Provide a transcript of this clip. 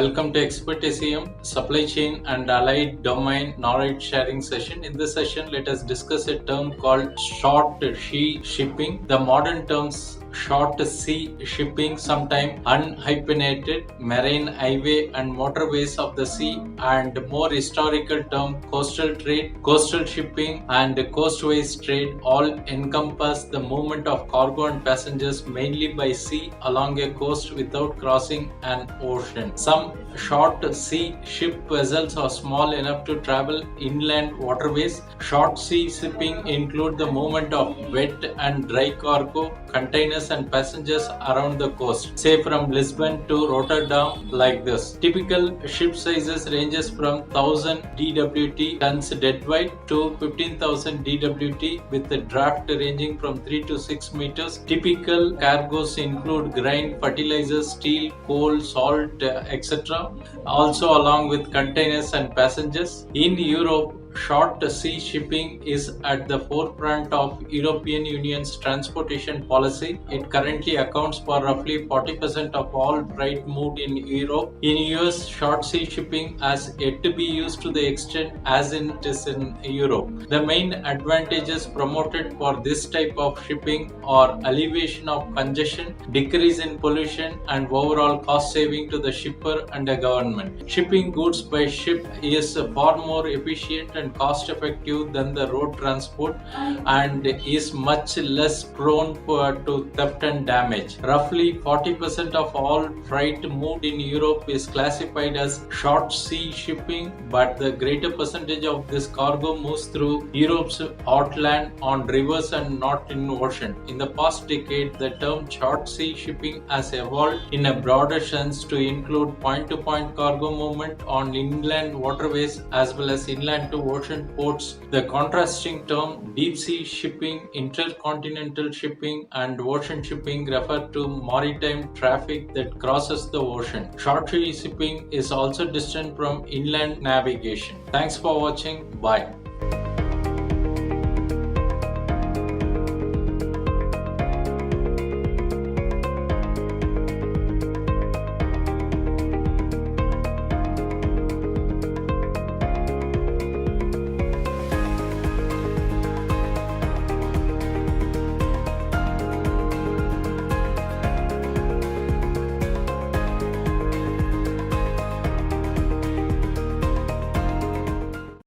Welcome to Expert SEM Supply Chain and Allied Domain Knowledge Sharing session. In this session, let us discuss a term called short sea shipping. The modern terms short sea shipping, sometimes unhyphenated, marine highway and motorways of the sea, and more historical term coastal trade, coastal shipping and coastways trade all encompass the movement of cargo and passengers mainly by sea along a coast without crossing an ocean. Some short sea ship vessels are small enough to travel inland waterways. Short sea shipping include the movement of wet and dry cargo, containers and passengers around the coast, say from Lisbon to Rotterdam like this. Typical ship sizes ranges from 1000 dwt tons deadweight to 15,000 dwt with the draft ranging from 3 to 6 meters. Typical cargoes include grain, fertilizers, steel, coal, salt, etc. Also along with containers and passengers. In Europe, short sea shipping is at the forefront of European Union's transportation policy. It currently accounts for roughly 40% of all freight moved in Europe. In US, short sea shipping has yet to be used to the extent as it is in Europe. The main advantages promoted for this type of shipping are alleviation of congestion, decrease in pollution, and overall cost saving to the shipper and the government. Shipping goods by ship is far more efficient and cost effective than the road transport and is much less prone to theft and damage. Roughly 40% of all freight moved in Europe is classified as short sea shipping, but the greater percentage of this cargo moves through Europe's heartland on rivers and not in ocean. In the past decade, the term short sea shipping has evolved in a broader sense to include point-to-point cargo movement on inland waterways as well as inland to ocean ports. The contrasting term deep sea shipping, intercontinental shipping, and ocean shipping refer to maritime traffic that crosses the ocean. Short sea shipping is also distinct from inland navigation. Thanks for watching. Bye.